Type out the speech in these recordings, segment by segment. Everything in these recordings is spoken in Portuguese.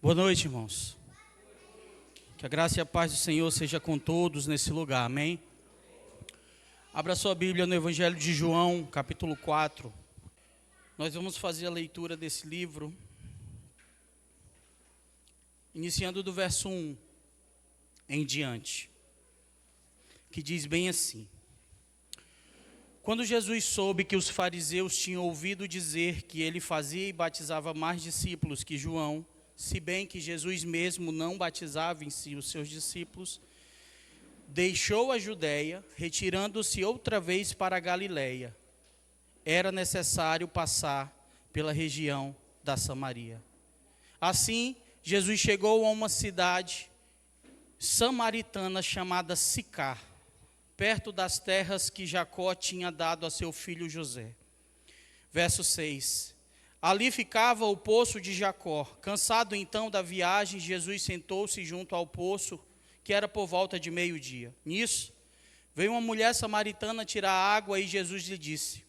Boa noite, irmãos. Que a graça e a paz do Senhor seja com todos nesse lugar, amém? Abra sua Bíblia no Evangelho de João, capítulo 4. Nós vamos fazer a leitura desse livro, iniciando do verso 1 em diante, que diz bem assim: Quando Jesus soube que os fariseus tinham ouvido dizer que ele fazia e batizava mais discípulos que João, se bem que Jesus mesmo não batizava em si os seus discípulos, deixou a Judéia, retirando-se outra vez para a Galiléia. Era necessário passar pela região da Samaria. Assim, Jesus chegou a uma cidade samaritana chamada Sicar, perto das terras que Jacó tinha dado a seu filho José. Verso 6. Ali ficava o poço de Jacó. Cansado então da viagem, Jesus sentou-se junto ao poço, que era por volta de meio-dia. Nisso, veio uma mulher samaritana tirar água e Jesus lhe disse: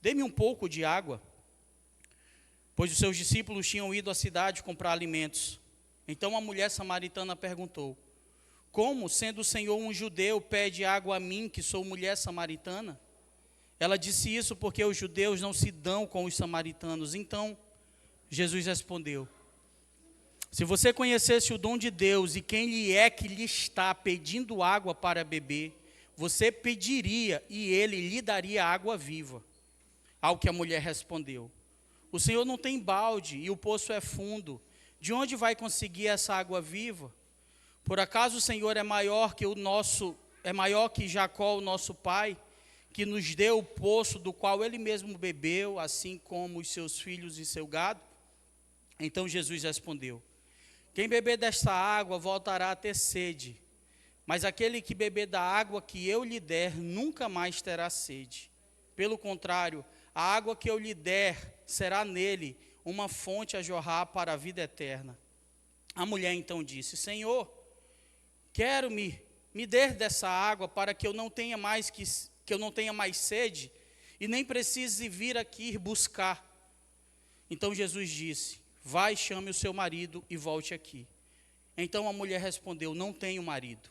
Dê-me um pouco de água, pois os seus discípulos tinham ido à cidade comprar alimentos. Então a mulher samaritana perguntou: Como, sendo o Senhor um judeu, pede água a mim, que sou mulher samaritana? Ela disse isso porque os judeus não se dão com os samaritanos. Então, Jesus respondeu: Se você conhecesse o dom de Deus e quem lhe é que lhe está pedindo água para beber, você pediria e ele lhe daria água viva. Ao que a mulher respondeu: O Senhor não tem balde e o poço é fundo. De onde vai conseguir essa água viva? Por acaso o Senhor é maior que Jacó, o nosso pai, que nos deu o poço do qual ele mesmo bebeu, assim como os seus filhos e seu gado? Então Jesus respondeu: Quem beber desta água voltará a ter sede, mas aquele que beber da água que eu lhe der nunca mais terá sede. Pelo contrário, a água que eu lhe der será nele uma fonte a jorrar para a vida eterna. A mulher então disse: Senhor, me dê dessa água para que eu não tenha mais sede e nem precise vir aqui buscar. Então Jesus disse: Vai, chame o seu marido e volte aqui. Então a mulher respondeu: Não tenho marido.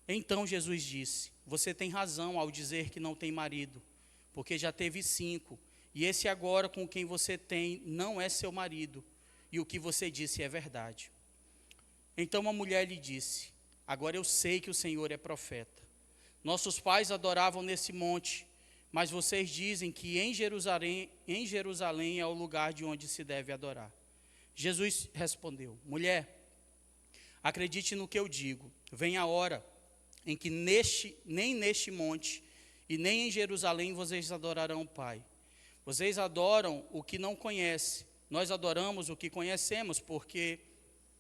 Então Jesus disse: Você tem razão ao dizer que não tem marido, porque já teve 5, e esse agora com quem você tem não é seu marido, e o que você disse é verdade. Então a mulher lhe disse: Agora eu sei que o Senhor é profeta. Nossos pais adoravam nesse monte, mas vocês dizem que em Jerusalém é o lugar de onde se deve adorar. Jesus respondeu: Mulher, acredite no que eu digo. Vem a hora em que nem neste monte e nem em Jerusalém vocês adorarão o Pai. Vocês adoram o que não conhecem. Nós adoramos o que conhecemos, porque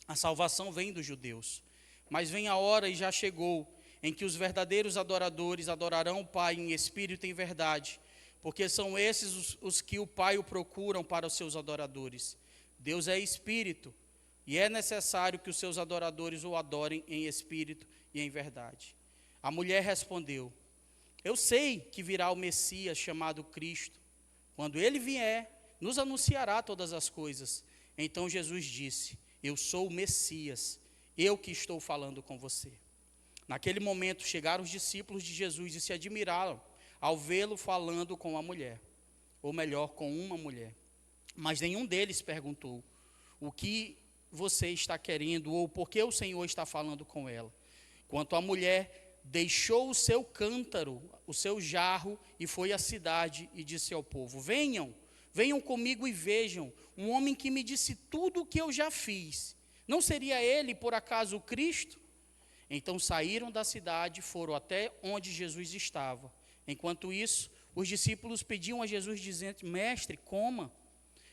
a salvação vem dos judeus. Mas vem a hora, e já chegou, em que os verdadeiros adoradores adorarão o Pai em espírito e em verdade, porque são esses os que o Pai o procuram para os seus adoradores. Deus é espírito, e é necessário que os seus adoradores o adorem em espírito e em verdade. A mulher respondeu: Eu sei que virá o Messias, chamado Cristo. Quando ele vier, nos anunciará todas as coisas. Então Jesus disse: Eu sou o Messias, eu que estou falando com você. Naquele momento chegaram os discípulos de Jesus e se admiraram ao vê-lo falando com a mulher, ou melhor, com uma mulher. Mas nenhum deles perguntou: O que você está querendo, ou por que o Senhor está falando com ela? Quanto à mulher, deixou o seu cântaro, o seu jarro, e foi à cidade e disse ao povo: Venham comigo e vejam um homem que me disse tudo o que eu já fiz. Não seria ele, por acaso, o Cristo? Então saíram da cidade e foram até onde Jesus estava. Enquanto isso, os discípulos pediam a Jesus, dizendo: Mestre, coma.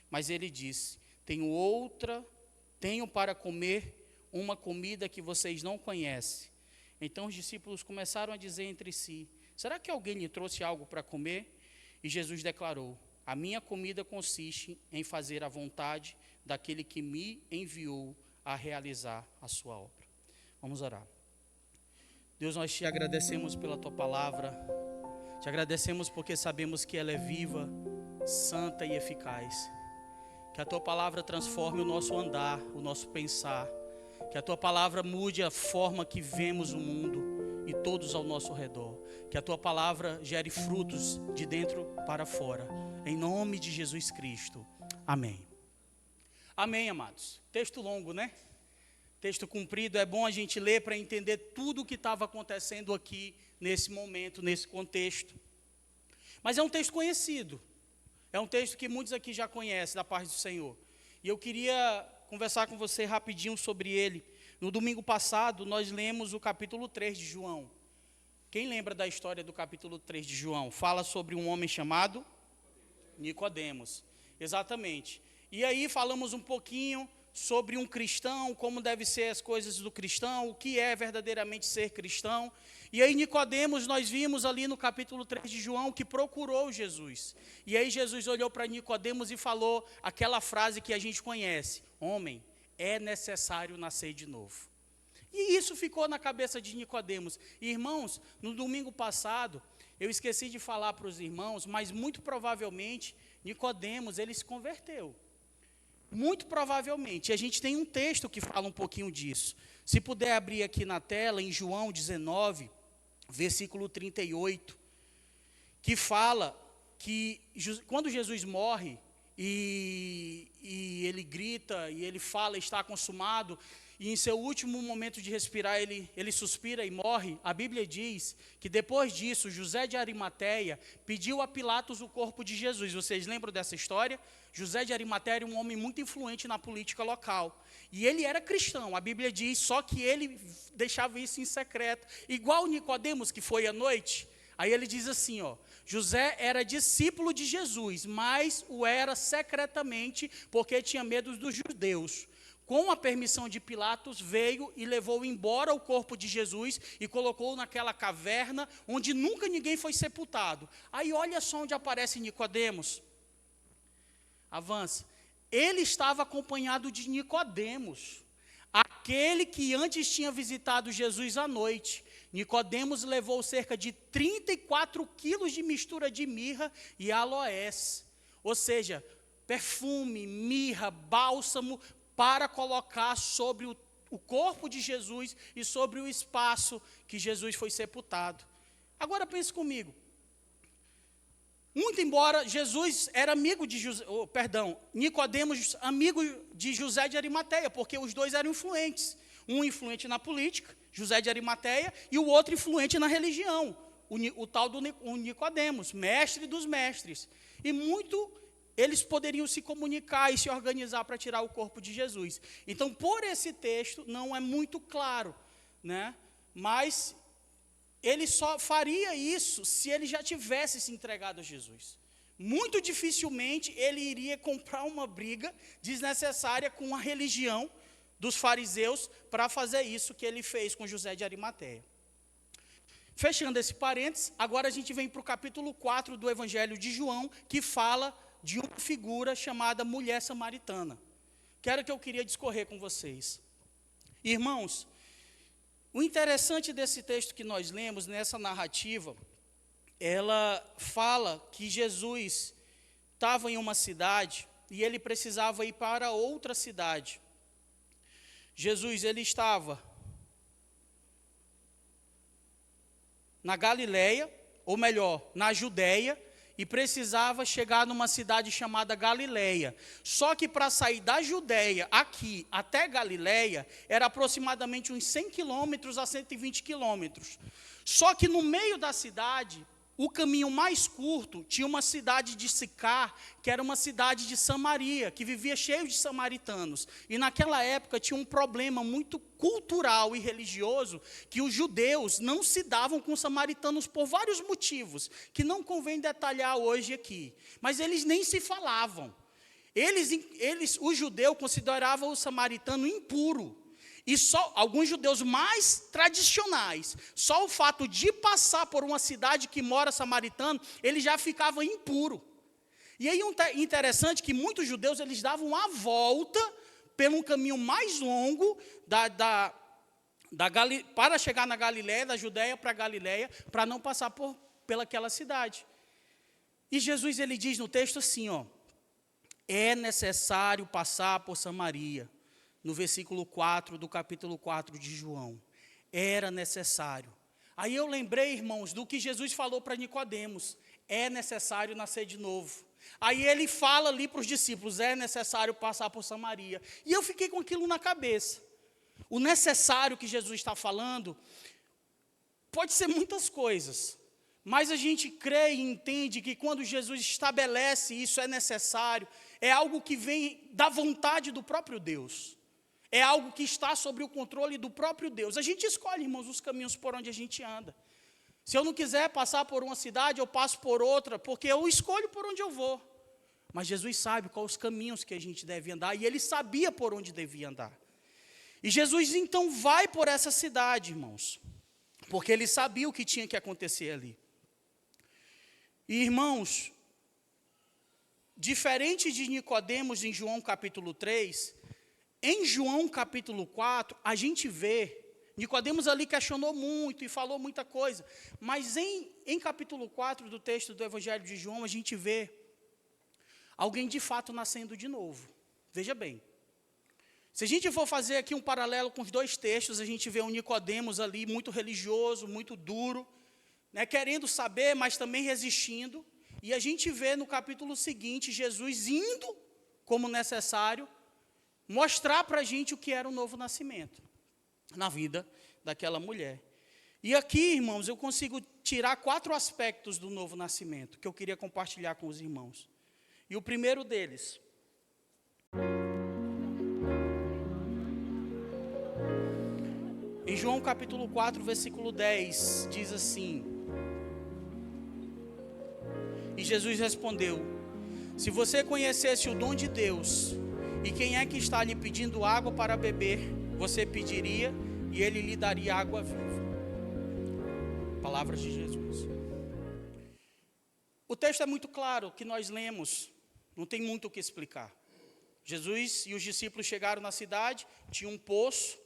Mas ele disse: Tenho para comer uma comida que vocês não conhecem. Então os discípulos começaram a dizer entre si: Será que alguém lhe trouxe algo para comer? E Jesus declarou: A minha comida consiste em fazer a vontade daquele que me enviou a realizar a sua obra. Vamos orar. Deus, nós te agradecemos pela tua palavra. Te agradecemos porque sabemos que ela é viva, santa e eficaz. Que a Tua palavra transforme o nosso andar, o nosso pensar. Que a Tua palavra mude a forma que vemos o mundo e todos ao nosso redor. Que a Tua palavra gere frutos de dentro para fora. Em nome de Jesus Cristo. Amém. Amém, amados. Texto longo, né? Texto comprido. É bom a gente ler para entender tudo o que estava acontecendo aqui, nesse momento, nesse contexto. Mas é um texto conhecido. É um texto que muitos aqui já conhecem, da parte do Senhor. E eu queria conversar com você rapidinho sobre ele. No domingo passado, nós lemos o capítulo 3 de João. Quem lembra da história do capítulo 3 de João? Fala sobre um homem chamado Nicodemos. Exatamente. E aí falamos um pouquinho sobre um cristão, como devem ser as coisas do cristão, o que é verdadeiramente ser cristão. E aí Nicodemos, nós vimos ali no capítulo 3 de João, que procurou Jesus. E aí Jesus olhou para Nicodemos e falou aquela frase que a gente conhece: homem, é necessário nascer de novo. E isso ficou na cabeça de Nicodemos. E, irmãos, no domingo passado, eu esqueci de falar para os irmãos, mas muito provavelmente Nicodemos, ele se converteu. Muito provavelmente. E a gente tem um texto que fala um pouquinho disso. Se puder abrir aqui na tela, em João 19, versículo 38, que fala que quando Jesus morre, e ele grita, e ele fala, está consumado, e em seu último momento de respirar, ele suspira e morre. A Bíblia diz que depois disso, José de Arimateia pediu a Pilatos o corpo de Jesus. Vocês lembram dessa história? José de Arimateia era um homem muito influente na política local. E ele era cristão, a Bíblia diz, só que ele deixava isso em secreto. Igual Nicodemos, que foi à noite. Aí ele diz assim, ó: José era discípulo de Jesus, mas o era secretamente porque tinha medo dos judeus. Com a permissão de Pilatos, veio e levou embora o corpo de Jesus e colocou naquela caverna onde nunca ninguém foi sepultado. Aí olha só onde aparece Nicodemos. Avança. Ele estava acompanhado de Nicodemos, aquele que antes tinha visitado Jesus à noite. Nicodemos levou cerca de 34 quilos de mistura de mirra e aloés, ou seja, perfume, mirra, bálsamo, para colocar sobre o corpo de Jesus e sobre o espaço que Jesus foi sepultado. Agora pense comigo. Muito embora Jesus era amigo de Nicodemos amigo de José de Arimateia, porque os dois eram influentes. Um influente na política, José de Arimateia, e o outro influente na religião, o tal do Nicodemos, mestre dos mestres. E eles poderiam se comunicar e se organizar para tirar o corpo de Jesus. Então, por esse texto, não é muito claro, né? Mas ele só faria isso se ele já tivesse se entregado a Jesus. Muito dificilmente ele iria comprar uma briga desnecessária com a religião dos fariseus para fazer isso que ele fez com José de Arimateia. Fechando esse parênteses, agora a gente vem para o capítulo 4 do Evangelho de João, que fala de uma figura chamada mulher samaritana. Que era o que eu queria discorrer com vocês. Irmãos, o interessante desse texto que nós lemos, nessa narrativa, ela fala que Jesus estava em uma cidade e ele precisava ir para outra cidade. Jesus, ele estava na Galileia, ou melhor, na Judeia, e precisava chegar numa cidade chamada Galileia. Só que para sair da Judeia aqui até Galileia, era aproximadamente uns 100 quilômetros a 120 quilômetros. Só que no meio da cidade, o caminho mais curto, tinha uma cidade de Sicar, que era uma cidade de Samaria, que vivia cheio de samaritanos. E naquela época tinha um problema muito cultural e religioso, que os judeus não se davam com os samaritanos por vários motivos, que não convém detalhar hoje aqui. Mas eles nem se falavam. Os judeus consideravam o samaritano impuro. E só alguns judeus mais tradicionais, só o fato de passar por uma cidade que mora samaritano, ele já ficava impuro. E aí interessante que muitos judeus, eles davam a volta pelo caminho mais longo para chegar na Galileia, da Judeia para a Galileia, para não passar pelaquela cidade. E Jesus, ele diz no texto assim, ó: É necessário passar por Samaria. No versículo 4 do capítulo 4 de João. Era necessário. Aí eu lembrei, irmãos, do que Jesus falou para Nicodemos. É necessário nascer de novo. Aí ele fala ali para os discípulos, é necessário passar por Samaria. E eu fiquei com aquilo na cabeça. O necessário que Jesus está falando pode ser muitas coisas. Mas a gente crê e entende que quando Jesus estabelece isso é necessário, é algo que vem da vontade do próprio Deus. É algo que está sobre o controle do próprio Deus. A gente escolhe, irmãos, os caminhos por onde a gente anda. Se eu não quiser passar por uma cidade, eu passo por outra, porque eu escolho por onde eu vou. Mas Jesus sabe quais os caminhos que a gente deve andar, e ele sabia por onde devia andar. E Jesus então vai por essa cidade, irmãos, porque ele sabia o que tinha que acontecer ali. E, irmãos, diferente de Nicodemos em João capítulo 3, em João capítulo 4, a gente vê, Nicodemos ali questionou muito e falou muita coisa, mas em capítulo 4 do texto do Evangelho de João, a gente vê alguém de fato nascendo de novo. Veja bem, se a gente for fazer aqui um paralelo com os dois textos, a gente vê um Nicodemos ali muito religioso, muito duro, né, querendo saber, mas também resistindo, e a gente vê no capítulo seguinte, Jesus indo, como necessário, mostrar para a gente o que era o novo nascimento na vida daquela mulher. E aqui, irmãos, eu consigo tirar 4 aspectos do novo nascimento, que eu queria compartilhar com os irmãos. E o primeiro deles, em João capítulo 4, versículo 10, diz assim: e Jesus respondeu: se você conhecesse o dom de Deus, e quem é que está lhe pedindo água para beber, você pediria e ele lhe daria água viva. Palavras de Jesus. O texto é muito claro, que nós lemos, não tem muito o que explicar. Jesus e os discípulos chegaram na cidade, tinha um poço,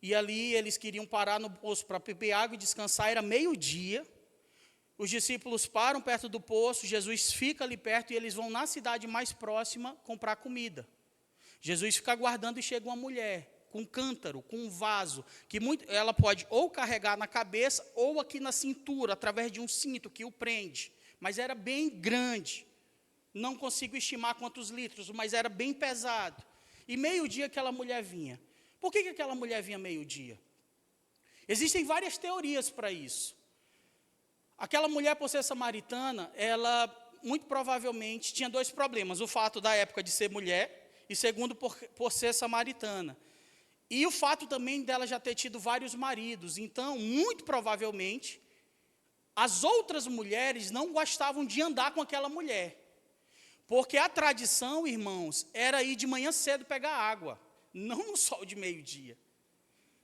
e ali eles queriam parar no poço para beber água e descansar, era meio-dia. Os discípulos param perto do poço, Jesus fica ali perto e eles vão na cidade mais próxima comprar comida. Jesus fica aguardando e chega uma mulher com um cântaro, com um vaso, que ela pode ou carregar na cabeça ou aqui na cintura, através de um cinto que o prende. Mas era bem grande, não consigo estimar quantos litros, mas era bem pesado. E meio-dia aquela mulher vinha. Por que aquela mulher vinha meio-dia? Existem várias teorias para isso. Aquela mulher, por ser samaritana, ela muito provavelmente tinha 2 problemas. O fato da época de ser mulher, e segundo, por ser samaritana. E o fato também dela já ter tido vários maridos. Então, muito provavelmente, as outras mulheres não gostavam de andar com aquela mulher. Porque a tradição, irmãos, era ir de manhã cedo pegar água, não no sol de meio-dia.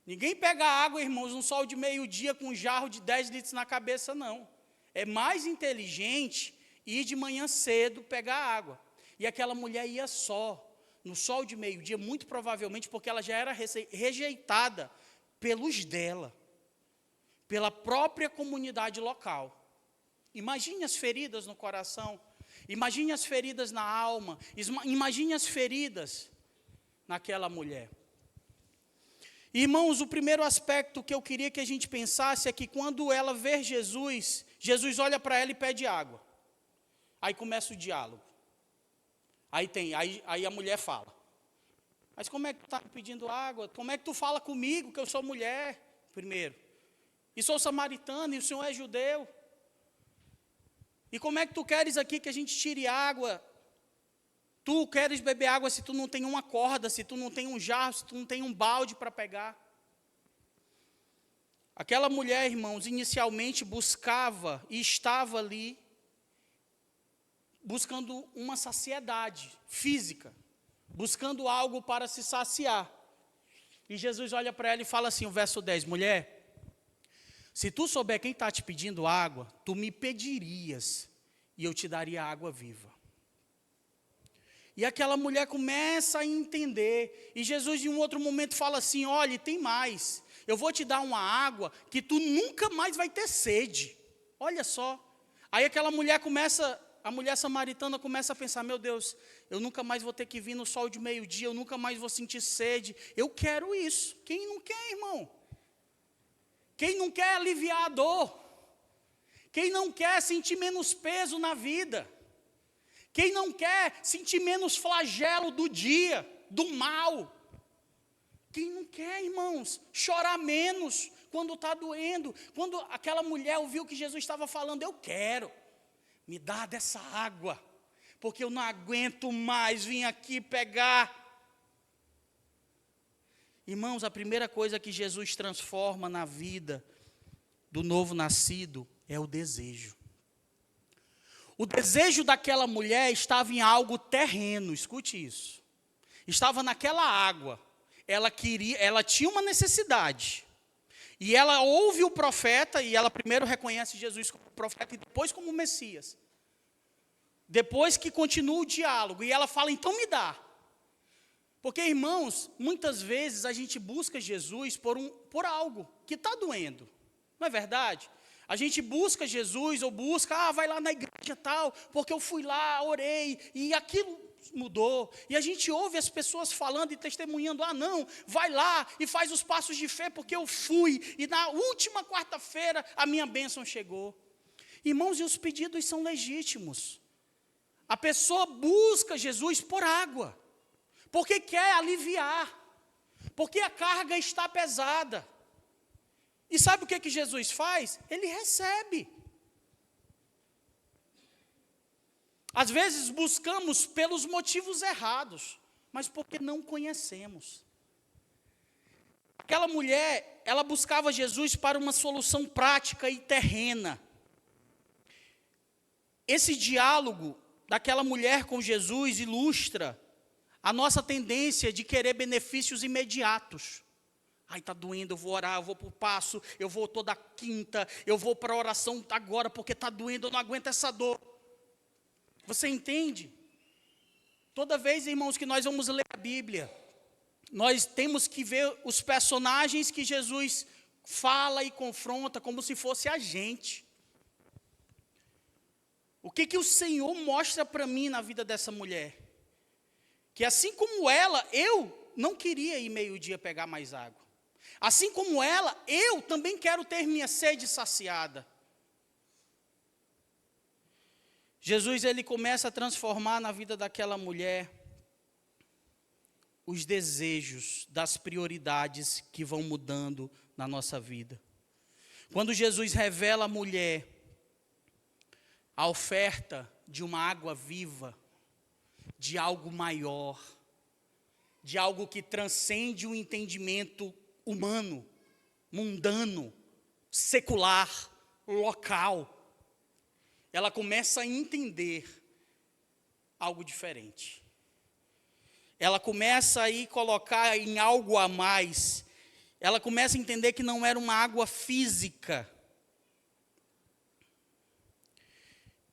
Ninguém pega água, irmãos, no sol de meio-dia com um jarro de 10 litros na cabeça, não. É mais inteligente ir de manhã cedo pegar água. E aquela mulher ia só, no sol de meio-dia, muito provavelmente porque ela já era rejeitada pelos dela, pela própria comunidade local. Imagine as feridas no coração, imagine as feridas na alma, imagine as feridas naquela mulher. Irmãos, o primeiro aspecto que eu queria que a gente pensasse é que quando ela vê Jesus, Jesus olha para ela e pede água. Aí começa o diálogo. Aí a mulher fala: mas como é que tu está pedindo água? Como é que tu fala comigo que eu sou mulher? Primeiro. E sou samaritana e o senhor é judeu. E como é que tu queres aqui que a gente tire água? Tu queres beber água se tu não tem uma corda, se tu não tem um jarro, se tu não tem um balde para pegar? Aquela mulher, irmãos, inicialmente buscava e estava ali buscando uma saciedade física, buscando algo para se saciar. E Jesus olha para ela e fala assim, o verso 10, mulher, se tu souber quem está te pedindo água, tu me pedirias e eu te daria água viva. E aquela mulher começa a entender, e Jesus em um outro momento fala assim, olha, tem mais, eu vou te dar uma água que tu nunca mais vai ter sede. Olha só. Aí aquela mulher começa a mulher samaritana começa a pensar, meu Deus, eu nunca mais vou ter que vir no sol de meio-dia, eu nunca mais vou sentir sede, eu quero isso. Quem não quer, irmão? Quem não quer aliviar a dor? Quem não quer sentir menos peso na vida? Quem não quer sentir menos flagelo do dia, do mal? Quem não quer, irmãos, chorar menos quando está doendo? Quando aquela mulher ouviu que Jesus estava falando, eu quero, me dá dessa água, porque eu não aguento mais vir aqui pegar. Irmãos, a primeira coisa que Jesus transforma na vida do novo nascido é o desejo. O desejo daquela mulher estava em algo terreno, escute isso. Estava naquela água. Ela tinha uma necessidade. E ela ouve o profeta, e ela primeiro reconhece Jesus como profeta e depois como Messias. Depois que continua o diálogo, e ela fala, então me dá. Porque, irmãos, muitas vezes a gente busca Jesus por algo que está doendo. Não é verdade? A gente busca Jesus, ou busca, vai lá na igreja tal, porque eu fui lá, orei, e aquilo mudou. E a gente ouve as pessoas falando e testemunhando, não, vai lá e faz os passos de fé, porque eu fui, e na última quarta-feira a minha bênção chegou. Irmãos, e os pedidos são legítimos. A pessoa busca Jesus por água, porque quer aliviar, porque a carga está pesada. E sabe o que Jesus faz? Ele recebe. Às vezes buscamos pelos motivos errados, mas porque não conhecemos. Aquela mulher, ela buscava Jesus para uma solução prática e terrena. Esse diálogo daquela mulher com Jesus ilustra a nossa tendência de querer benefícios imediatos. Ai, está doendo, eu vou orar, eu vou para o passo, eu vou toda quinta, eu vou para a oração agora, porque está doendo, eu não aguento essa dor. Você entende? Toda vez, irmãos, que nós vamos ler a Bíblia, nós temos que ver os personagens que Jesus fala e confronta como se fosse a gente. O que o Senhor mostra para mim na vida dessa mulher? Que assim como ela, eu não queria ir meio-dia pegar mais água. Assim como ela, eu também quero ter minha sede saciada. Jesus, ele começa a transformar na vida daquela mulher os desejos das prioridades que vão mudando na nossa vida. Quando Jesus revela à mulher a oferta de uma água viva, de algo maior, de algo que transcende o entendimento humano, mundano, secular, local, ela começa a entender algo diferente. Ela começa a colocar em algo a mais. Ela começa a entender que não era uma água física.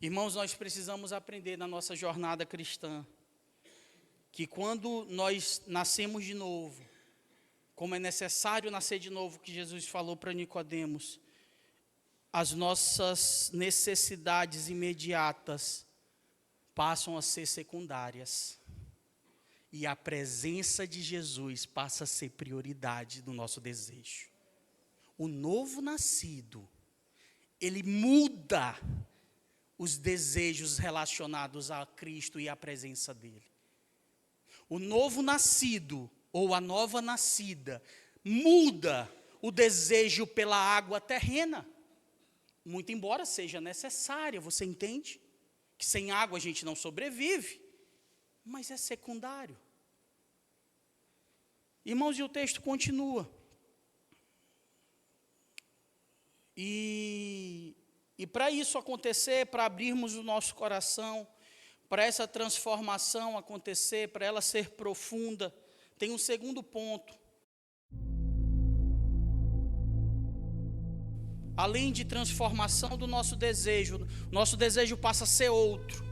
Irmãos, nós precisamos aprender na nossa jornada cristã que quando nós nascemos de novo, como é necessário nascer de novo, que Jesus falou para Nicodemos, as nossas necessidades imediatas passam a ser secundárias. E a presença de Jesus passa a ser prioridade do nosso desejo. O novo nascido, ele muda os desejos relacionados a Cristo e à presença dele. O novo nascido, ou a nova nascida, muda o desejo pela água terrena. Muito embora seja necessária, você entende? Que sem água a gente não sobrevive, mas é secundário. Irmãos, e o texto continua. E para isso acontecer, para abrirmos o nosso coração, para essa transformação acontecer, para ela ser profunda, tem um segundo ponto. Além de transformação do nosso desejo passa a ser outro.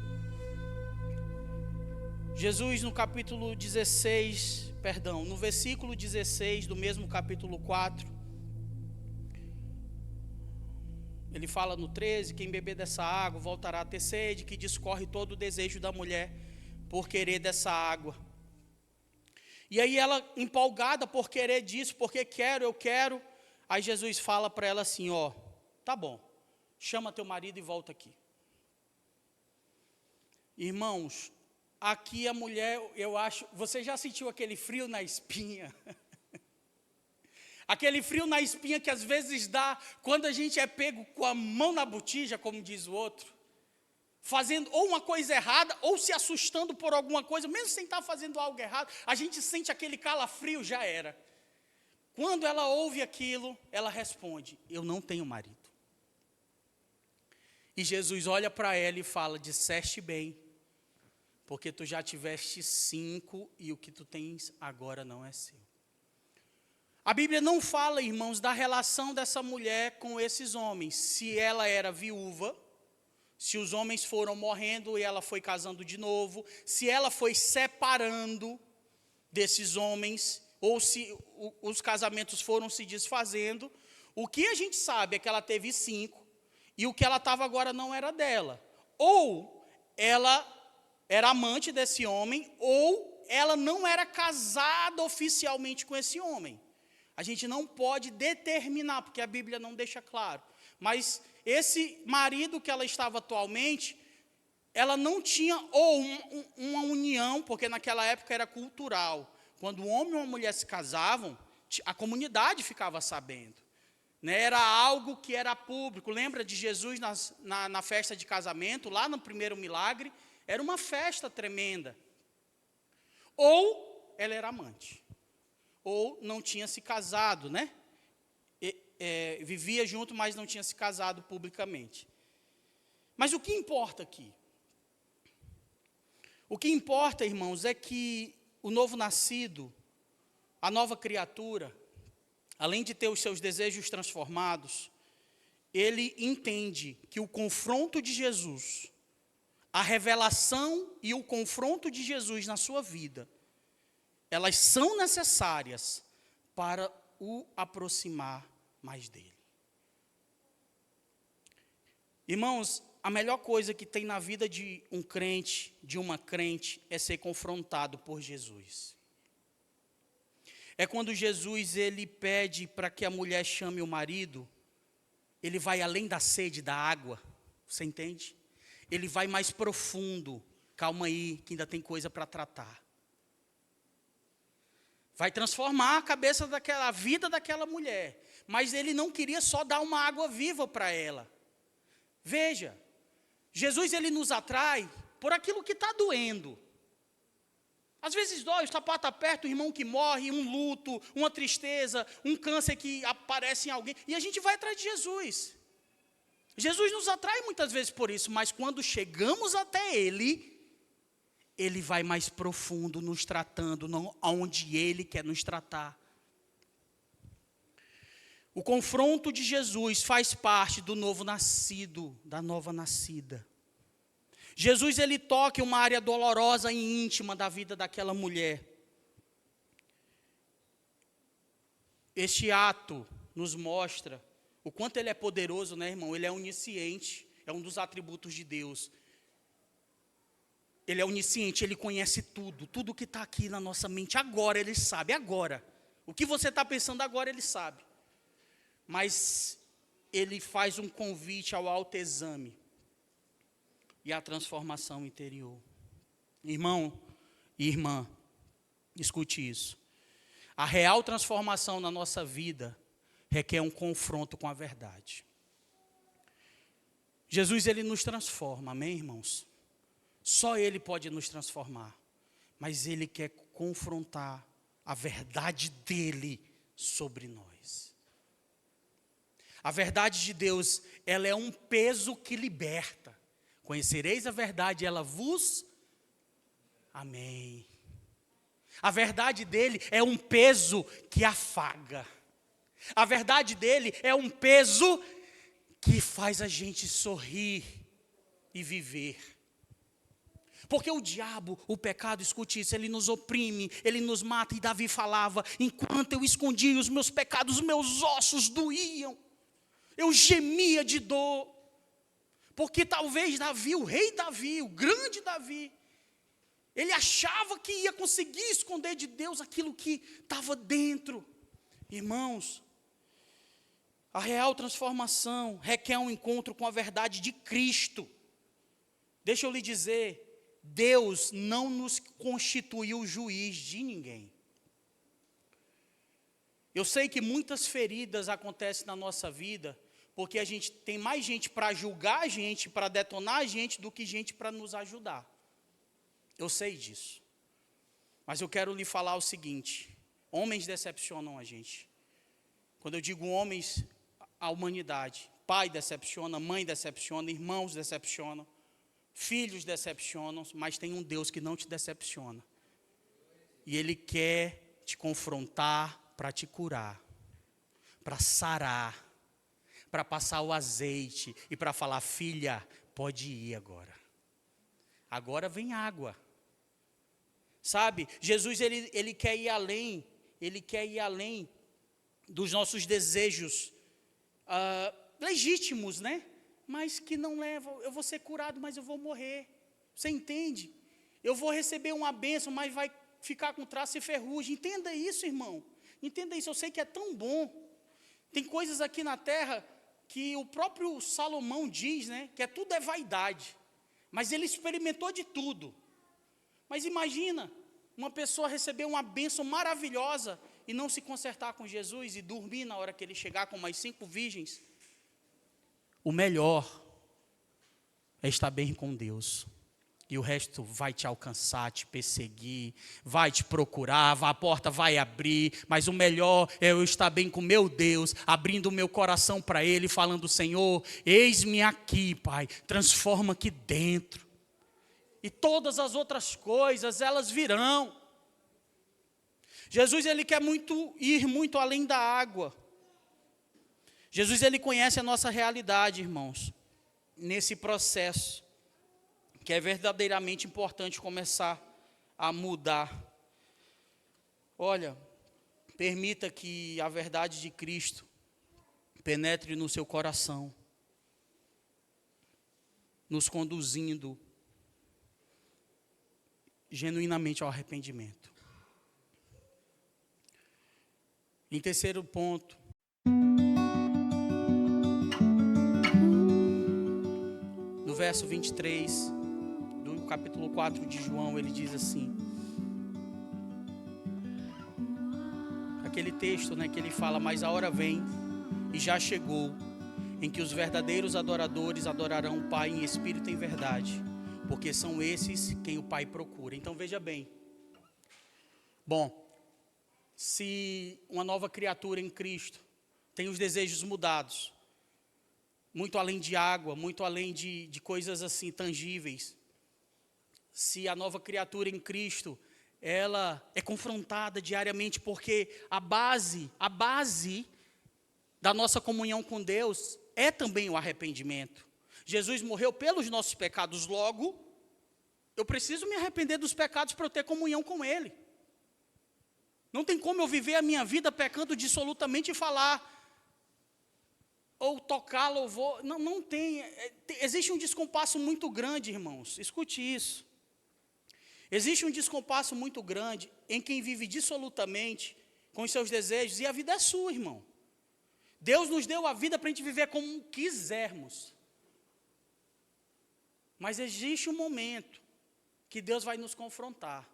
Jesus no versículo 16 do mesmo capítulo 4, Ele fala no 13, quem beber dessa água voltará a ter sede, que discorre todo o desejo da mulher por querer dessa água. E aí ela, empolgada por querer disso, porque eu quero. Aí Jesus fala para ela assim, ó, tá bom, chama teu marido e volta aqui. Irmãos, aqui a mulher, eu acho, você já sentiu aquele frio na espinha? Aquele frio na espinha que às vezes dá quando a gente é pego com a mão na botija, como diz o outro, fazendo ou uma coisa errada, ou se assustando por alguma coisa, mesmo sem estar fazendo algo errado, a gente sente aquele calafrio, já era. Quando ela ouve aquilo, ela responde, eu não tenho marido. E Jesus olha para ela e fala, disseste bem, porque tu já tiveste 5 e o que tu tens agora não é seu. A Bíblia não fala, irmãos, da relação dessa mulher com esses homens. Se ela era viúva, se os homens foram morrendo e ela foi casando de novo, se ela foi separando desses homens, ou se os casamentos foram se desfazendo. O que a gente sabe é que ela teve 5, e o que ela estava agora não era dela. Ou ela era amante desse homem, ou ela não era casada oficialmente com esse homem. A gente não pode determinar, porque a Bíblia não deixa claro. Mas esse marido que ela estava atualmente, ela não tinha ou uma união, porque naquela época era cultural. Quando um homem e uma mulher se casavam, a comunidade ficava sabendo. Né? Era algo que era público. Lembra de Jesus na festa de casamento, lá no primeiro milagre? Era uma festa tremenda. Ou ela era amante. Ou não tinha se casado, né? Vivia junto, mas não tinha se casado publicamente. Mas o que importa aqui? O que importa, irmãos, é que o novo nascido, a nova criatura, além de ter os seus desejos transformados, ele entende que o confronto de Jesus, a revelação e o confronto de Jesus na sua vida, elas são necessárias para o aproximar mais dele. Irmãos, a melhor coisa que tem na vida de um crente, de uma crente, é ser confrontado por Jesus. É quando Jesus ele pede para que a mulher chame o marido, ele vai além da sede da água, você entende? Ele vai mais profundo, calma aí, que ainda tem coisa para tratar. Vai transformar a vida daquela mulher. Mas ele não queria só dar uma água viva para ela. Veja, Jesus ele nos atrai por aquilo que está doendo. Às vezes dói, o sapato aperta, o irmão que morre, um luto, uma tristeza, um câncer que aparece em alguém. E a gente vai atrás de Jesus. Jesus nos atrai muitas vezes por isso, mas quando chegamos até Ele, Ele vai mais profundo nos tratando, onde Ele quer nos tratar. O confronto de Jesus faz parte do novo nascido, da nova nascida. Jesus, ele toca em uma área dolorosa e íntima da vida daquela mulher. Este ato nos mostra o quanto ele é poderoso, né, irmão? Ele é onisciente, é um dos atributos de Deus. Ele é onisciente, ele conhece tudo que está aqui na nossa mente. Agora ele sabe, agora. O que você está pensando agora, ele sabe. Mas ele faz um convite ao autoexame e à transformação interior. Irmão e irmã, escute isso. A real transformação na nossa vida requer um confronto com a verdade. Jesus, ele nos transforma, amém, irmãos? Só Ele pode nos transformar, mas Ele quer confrontar a verdade dEle sobre nós. A verdade de Deus, ela é um peso que liberta. Conhecereis a verdade, ela vos... Amém. A verdade dEle é um peso que afaga. A verdade dEle é um peso que faz a gente sorrir e viver. Porque o diabo, o pecado, escute isso, ele nos oprime, ele nos mata. E Davi falava, enquanto eu escondia os meus pecados, os meus ossos doíam. Eu gemia de dor, porque talvez Davi, o rei Davi, o grande Davi, ele achava que ia conseguir esconder de Deus aquilo que estava dentro. Irmãos, a real transformação requer um encontro com a verdade de Cristo. Deixa eu lhe dizer, Deus não nos constituiu juiz de ninguém. Eu sei que muitas feridas acontecem na nossa vida, porque a gente tem mais gente para julgar a gente, para detonar a gente, do que gente para nos ajudar. Eu sei disso. Mas eu quero lhe falar o seguinte: homens decepcionam a gente. Quando eu digo homens, a humanidade. Pai decepciona, mãe decepciona, irmãos decepcionam, filhos decepcionam, mas tem um Deus que não te decepciona. E Ele quer te confrontar para te curar, para sarar, para passar o azeite e para falar: filha, pode ir agora. Agora vem água. Sabe, Jesus ele quer ir além, Ele quer ir além dos nossos desejos legítimos, né? Mas que não levam. Eu vou ser curado, mas eu vou morrer. Você entende? Eu vou receber uma bênção, mas vai ficar com traço e ferrugem. Entenda isso, irmão. Entenda isso. Eu sei que é tão bom. Tem coisas aqui na terra que o próprio Salomão diz, né? Que tudo é vaidade. Mas ele experimentou de tudo. Mas imagina uma pessoa receber uma bênção maravilhosa e não se consertar com Jesus e dormir na hora que ele chegar com mais 5 virgens. O melhor é estar bem com Deus. E o resto vai te alcançar, te perseguir, vai te procurar, a porta vai abrir. Mas o melhor é eu estar bem com meu Deus, abrindo o meu coração para Ele, falando: Senhor, eis-me aqui, Pai, transforma aqui dentro. E todas as outras coisas, elas virão. Jesus, Ele quer ir muito além da água. Jesus, Ele conhece a nossa realidade, irmãos, nesse processo, que é verdadeiramente importante começar a mudar. Olha, permita que a verdade de Cristo penetre no seu coração, nos conduzindo genuinamente ao arrependimento. Em terceiro ponto, no verso 23 do capítulo 4 de João, ele diz assim, aquele texto, né, que ele fala: mas a hora vem e já chegou, em que os verdadeiros adoradores adorarão o Pai em espírito e em verdade, porque são esses quem o Pai procura. Então veja bem, bom, se uma nova criatura em Cristo tem os desejos mudados, muito além de água, muito além de coisas assim tangíveis, se a nova criatura em Cristo, ela é confrontada diariamente, porque a base da nossa comunhão com Deus é também o arrependimento. Jesus morreu pelos nossos pecados, logo, eu preciso me arrepender dos pecados para eu ter comunhão com Ele. Não tem como eu viver a minha vida pecando dissolutamente e falar, ou tocar louvor. Não tem. Existe um descompasso muito grande, irmãos. Escute isso. Existe um descompasso muito grande em quem vive dissolutamente com os seus desejos, e a vida é sua, irmão. Deus nos deu a vida para a gente viver como quisermos. Mas existe um momento que Deus vai nos confrontar.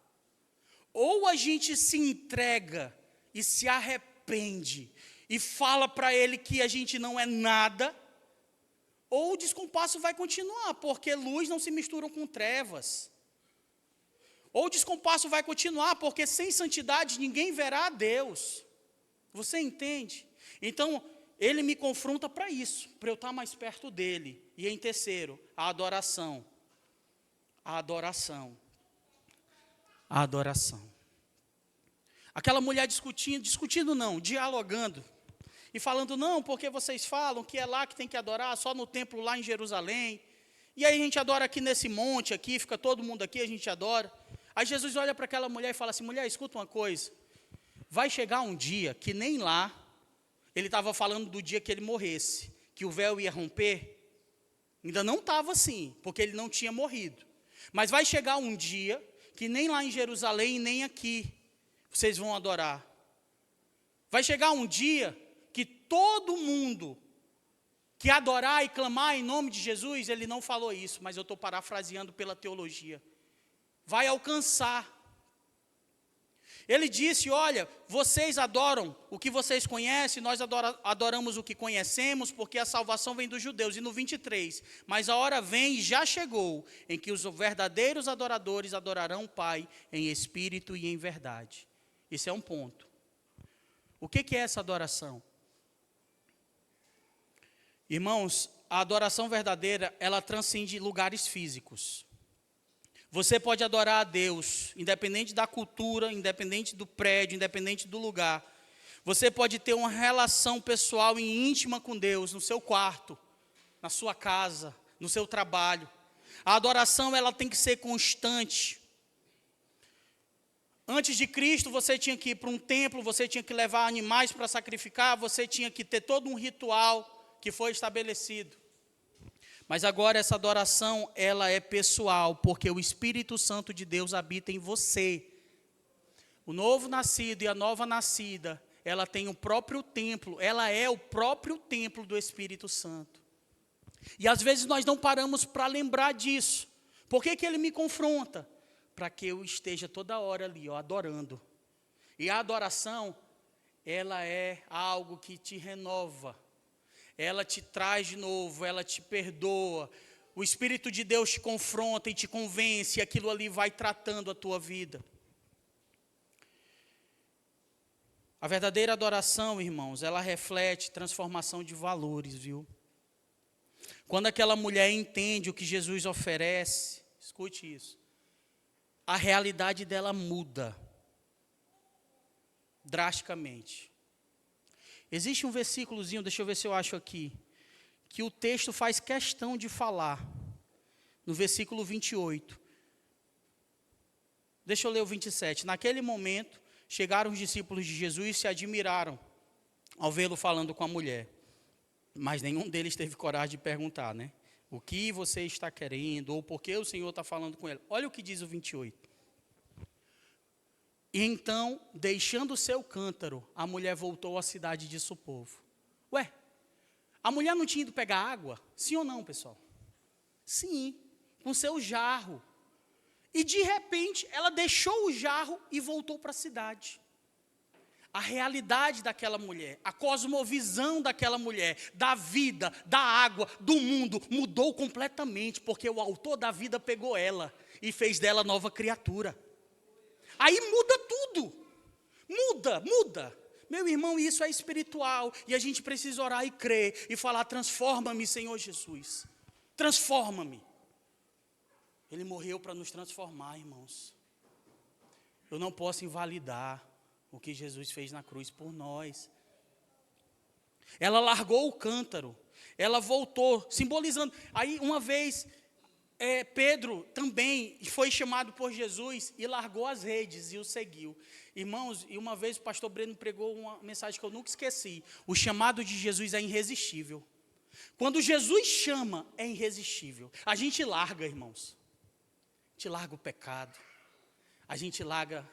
Ou a gente se entrega e se arrepende e fala para Ele que a gente não é nada, ou o descompasso vai continuar, porque luz não se mistura com trevas. Ou o descompasso vai continuar, porque sem santidade ninguém verá a Deus. Você entende? Então, Ele me confronta para isso, para eu estar mais perto dEle. E em terceiro, a adoração. A adoração. A adoração. Aquela mulher discutindo não, dialogando. E falando: não, porque vocês falam que é lá que tem que adorar, só no templo lá em Jerusalém. E aí a gente adora aqui nesse monte aqui, fica todo mundo aqui, a gente adora. Aí Jesus olha para aquela mulher e fala assim: mulher, escuta uma coisa. Vai chegar um dia que nem lá, ele estava falando do dia que ele morresse, que o véu ia romper? Ainda não estava assim, porque ele não tinha morrido. Mas vai chegar um dia que nem lá em Jerusalém, nem aqui, vocês vão adorar. Vai chegar um dia que todo mundo que adorar e clamar em nome de Jesus, ele não falou isso, mas eu estou parafraseando pela teologia, vai alcançar. Ele disse, olha, vocês adoram o que vocês conhecem, nós adoramos o que conhecemos, porque a salvação vem dos judeus. E no 23, mas a hora vem e já chegou, em que os verdadeiros adoradores adorarão o Pai em espírito e em verdade. Esse é um ponto. O que é essa adoração? Irmãos, a adoração verdadeira, ela transcende lugares físicos. Você pode adorar a Deus, independente da cultura, independente do prédio, independente do lugar. Você pode ter uma relação pessoal e íntima com Deus no seu quarto, na sua casa, no seu trabalho. A adoração, ela tem que ser constante. Antes de Cristo, você tinha que ir para um templo, você tinha que levar animais para sacrificar, você tinha que ter todo um ritual que foi estabelecido. Mas agora essa adoração, ela é pessoal, porque o Espírito Santo de Deus habita em você. O novo nascido e a nova nascida, ela tem o próprio templo, ela é o próprio templo do Espírito Santo. E às vezes nós não paramos para lembrar disso. Por que ele me confronta? Para que eu esteja toda hora ali, adorando. E a adoração, ela é algo que te renova. Ela te traz de novo, ela te perdoa. O Espírito de Deus te confronta e te convence, e aquilo ali vai tratando a tua vida. A verdadeira adoração, irmãos, ela reflete transformação de valores, viu? Quando aquela mulher entende o que Jesus oferece, escute isso, a realidade dela muda drasticamente. Existe um versículozinho, deixa eu ver se eu acho aqui, que o texto faz questão de falar, no versículo 28. Deixa eu ler o 27. Naquele momento, chegaram os discípulos de Jesus e se admiraram ao vê-lo falando com a mulher. Mas nenhum deles teve coragem de perguntar, né? O que você está querendo, ou por que o Senhor está falando com ele. Olha o que diz o 28. E então, deixando o seu cântaro, a mulher voltou à cidade e disse ao povo. Ué, a mulher não tinha ido pegar água? Sim ou não, pessoal? Sim, com seu jarro. E de repente, ela deixou o jarro e voltou para a cidade. A realidade daquela mulher, a cosmovisão daquela mulher, da vida, da água, do mundo, mudou completamente, porque o autor da vida pegou ela e fez dela nova criatura. Aí muda tudo, muda. Meu irmão, isso é espiritual, e a gente precisa orar e crer, e falar, transforma-me, Senhor Jesus, transforma-me. Ele morreu para nos transformar, irmãos. Eu não posso invalidar o que Jesus fez na cruz por nós. Ela largou o cântaro, ela voltou, simbolizando. Aí uma vez, Pedro também foi chamado por Jesus e largou as redes e o seguiu. Irmãos, e uma vez o pastor Breno pregou uma mensagem que eu nunca esqueci. O chamado de Jesus é irresistível. Quando Jesus chama, é irresistível. A gente larga, irmãos. A gente larga o pecado. A gente larga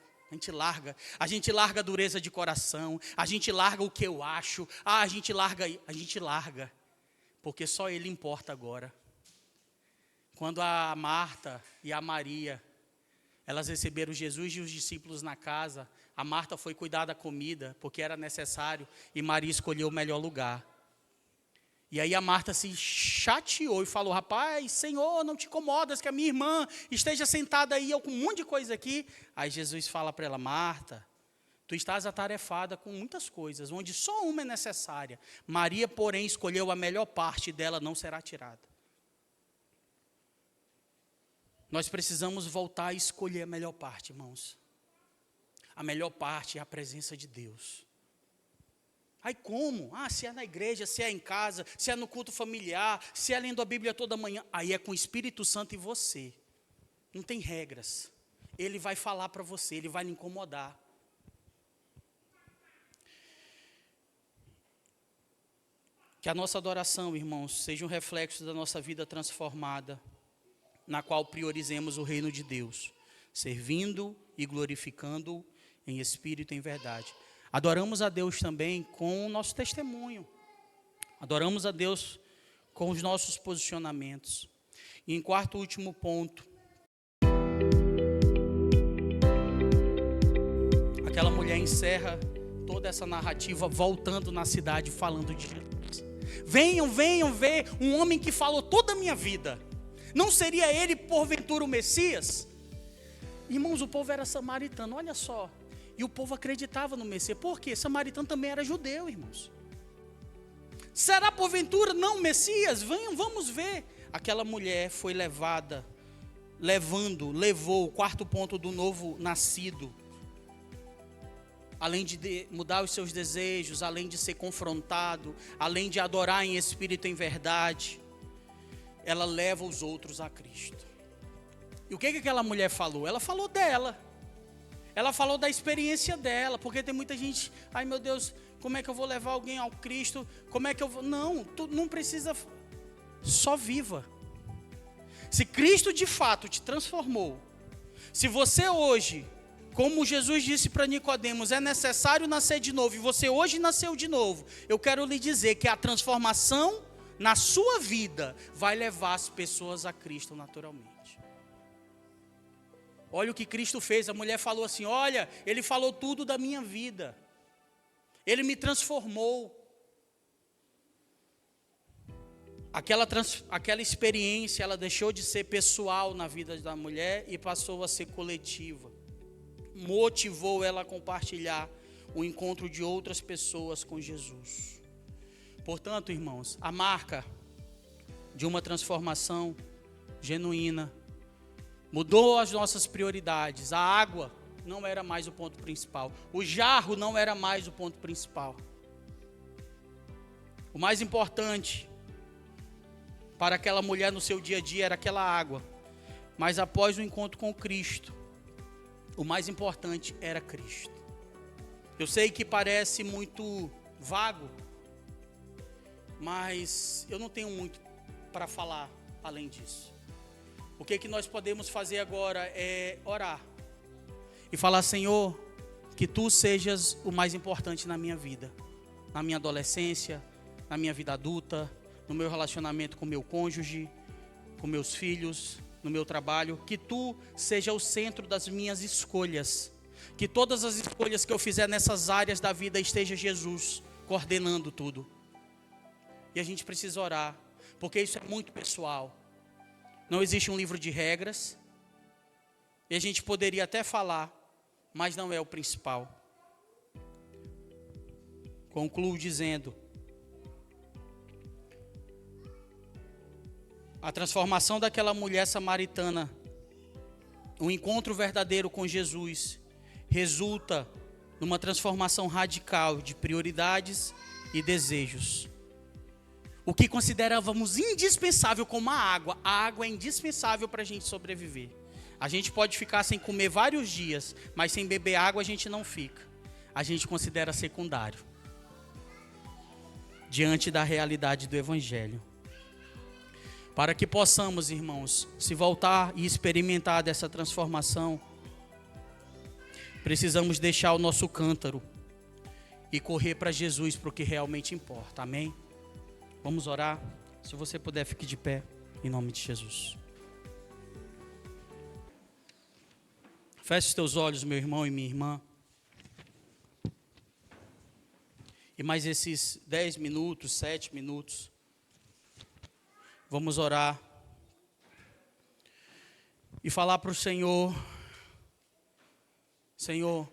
a dureza de coração, a gente larga o que eu acho, a gente larga, porque só Ele importa agora. Quando a Marta e a Maria, elas receberam Jesus e os discípulos na casa, a Marta foi cuidar da comida, porque era necessário, e Maria escolheu o melhor lugar. E aí a Marta se chateou e falou, rapaz, Senhor, não te incomodas que a minha irmã esteja sentada aí, eu com um monte de coisa aqui. Aí Jesus fala para ela, Marta, tu estás atarefada com muitas coisas, onde só uma é necessária. Maria, porém, escolheu a melhor parte dela, não será tirada. Nós precisamos voltar a escolher a melhor parte, irmãos. A melhor parte é a presença de Deus. Aí como? Se é na igreja, se é em casa, se é no culto familiar, se é lendo a Bíblia toda manhã. Aí é com o Espírito Santo e você. Não tem regras. Ele vai falar para você, ele vai lhe incomodar. Que a nossa adoração, irmãos, seja um reflexo da nossa vida transformada, na qual priorizemos o reino de Deus, servindo e glorificando em espírito e em verdade. Adoramos a Deus também com o nosso testemunho. Adoramos a Deus com os nossos posicionamentos. E em quarto e último ponto, aquela mulher encerra toda essa narrativa voltando na cidade falando de Jesus. Venham, venham ver um homem que falou toda a minha vida. Não seria ele porventura o Messias? Irmãos, o povo era samaritano, olha só. E o povo acreditava no Messias. Por quê? Samaritano também era judeu, irmãos. Será porventura não o Messias? Venham, vamos ver. Aquela mulher foi levou o quarto ponto do novo nascido. Além de mudar os seus desejos, além de ser confrontado, além de adorar em espírito e em verdade, ela leva os outros a Cristo. E o que aquela mulher falou? Ela falou dela. Ela falou da experiência dela, porque tem muita gente, ai meu Deus, como é que eu vou levar alguém ao Cristo? Como é que eu vou? Não, tu não precisa, só viva. Se Cristo de fato te transformou, se você hoje, como Jesus disse para Nicodemos, é necessário nascer de novo, e você hoje nasceu de novo, eu quero lhe dizer que a transformação na sua vida vai levar as pessoas a Cristo naturalmente. Olha o que Cristo fez, a mulher falou assim, olha, ele falou tudo da minha vida, ele me transformou. Aquela experiência, ela deixou de ser pessoal na vida da mulher e passou a ser coletiva. Motivou ela a compartilhar o encontro de outras pessoas com Jesus. Portanto, irmãos, a marca de uma transformação genuína mudou as nossas prioridades. A água não era mais o ponto principal. O jarro não era mais o ponto principal. O mais importante para aquela mulher no seu dia a dia era aquela água. Mas após o encontro com Cristo, o mais importante era Cristo. Eu sei que parece muito vago, mas eu não tenho muito para falar além disso. O que nós podemos fazer agora é orar e falar, Senhor, que Tu sejas o mais importante na minha vida, na minha adolescência, na minha vida adulta, no meu relacionamento com meu cônjuge, com meus filhos, no meu trabalho, que Tu seja o centro das minhas escolhas, que todas as escolhas que eu fizer nessas áreas da vida esteja Jesus coordenando tudo. E a gente precisa orar, porque isso é muito pessoal. Não existe um livro de regras, e a gente poderia até falar, mas não é o principal. Concluo dizendo, a transformação daquela mulher samaritana, o encontro verdadeiro com Jesus, resulta numa transformação radical de prioridades e desejos. O que considerávamos indispensável como a água é indispensável para a gente sobreviver. A gente pode ficar sem comer vários dias, mas sem beber água a gente não fica. A gente considera secundário, diante da realidade do Evangelho. Para que possamos, irmãos, se voltar e experimentar dessa transformação, precisamos deixar o nosso cântaro e correr para Jesus, para o que realmente importa. Amém? Vamos orar. Se você puder, fique de pé, em nome de Jesus. Feche os teus olhos, meu irmão e minha irmã. E mais esses 10 minutos, 7 minutos, vamos orar e falar para o Senhor, Senhor,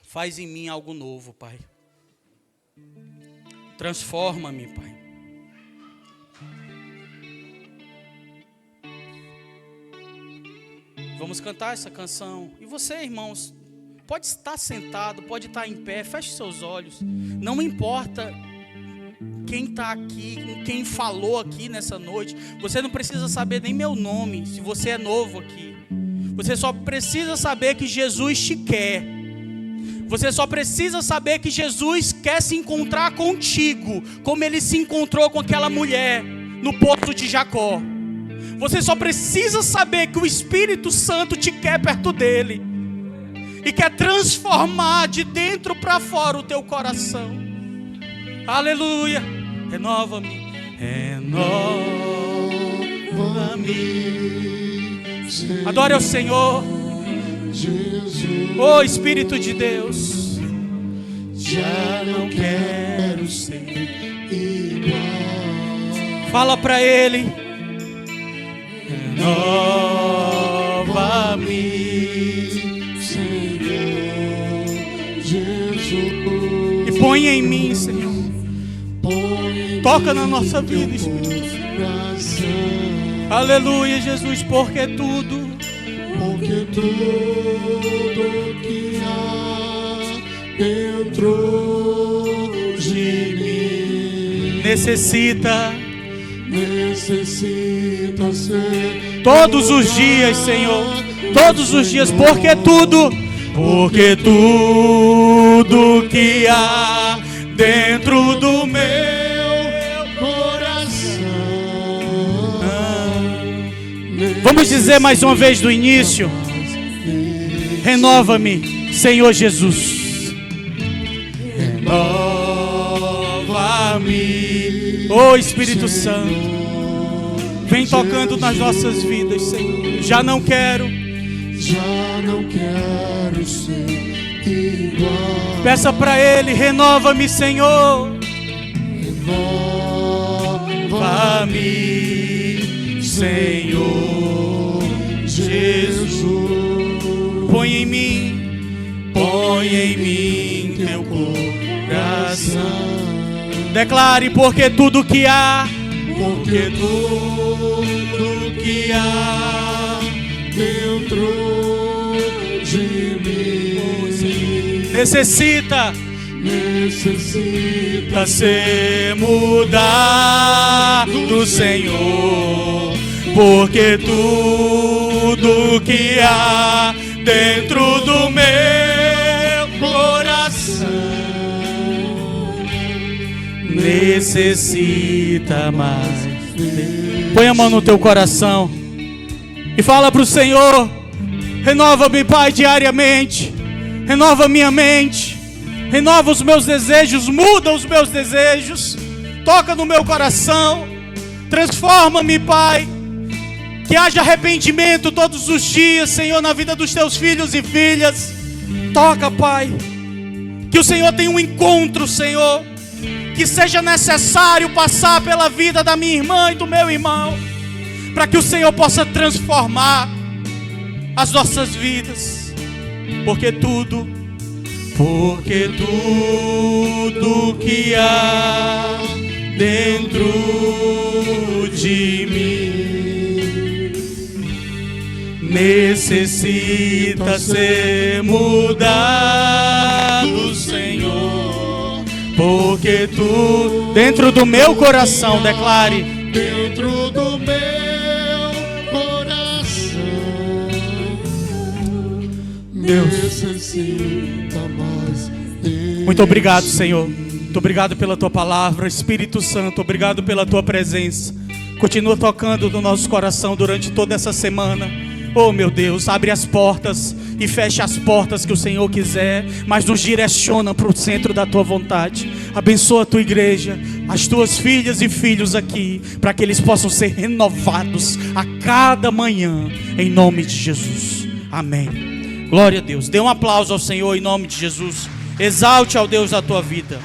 faz em mim algo novo, Pai. Transforma-me, Pai. Vamos cantar essa canção. E você, irmãos, pode estar sentado, pode estar em pé, feche seus olhos. Não importa quem está aqui, quem falou aqui nessa noite. Você não precisa saber nem meu nome, se você é novo aqui. Você só precisa saber que Jesus te quer. Você só precisa saber que Jesus quer se encontrar contigo, como ele se encontrou com aquela mulher no poço de Jacó. Você só precisa saber que o Espírito Santo te quer perto dele e quer transformar de dentro para fora o teu coração. Aleluia. Renova-me, renova-me. Adore ao Senhor. Oh Espírito de Deus, já não quero ser igual. Fala para Ele. Renova-me, Senhor Jesus. E põe em mim, Senhor. Toca na nossa vida, Espírito. Aleluia, Jesus, porque tudo que há dentro de mim necessita ser todos os dias, Senhor, todos os dias, porque tudo que há dentro do meu coração. Vamos dizer mais uma vez do início. Renova-me, Senhor Jesus. Renova-me, oh Espírito Santo. Vem tocando nas nossas vidas, Senhor. Já não quero ser igual. Peça para Ele, renova-me, Senhor. Renova-me, Senhor Jesus. Põe em mim teu coração. Declare, porque tudo que há dentro de mim necessita ser mudado, Senhor, porque tudo que há dentro do meu coração necessita mais. Põe a mão no teu coração e fala para o Senhor: renova-me, Pai, diariamente. Renova minha mente, renova os meus desejos, muda os meus desejos, toca no meu coração, transforma-me, Pai. Que haja arrependimento todos os dias, Senhor, na vida dos teus filhos e filhas. Toca, Pai. Que o Senhor tenha um encontro, Senhor. Que seja necessário passar pela vida da minha irmã e do meu irmão, para que o Senhor possa transformar as nossas vidas. Porque tudo que há dentro de mim necessita ser mudado, Senhor. Porque tu, dentro do meu coração, declare, dentro do meu coração, Deus necessita mais. Muito obrigado, Senhor. Muito obrigado pela tua palavra, Espírito Santo. Obrigado pela tua presença. Continua tocando no nosso coração durante toda essa semana. Oh, meu Deus, abre as portas e fecha as portas que o Senhor quiser, mas nos direciona para o centro da tua vontade. Abençoa a tua igreja, as tuas filhas e filhos aqui, para que eles possam ser renovados a cada manhã, em nome de Jesus. Amém. Glória a Deus. Dê um aplauso ao Senhor em nome de Jesus. Exalte ao Deus da tua vida.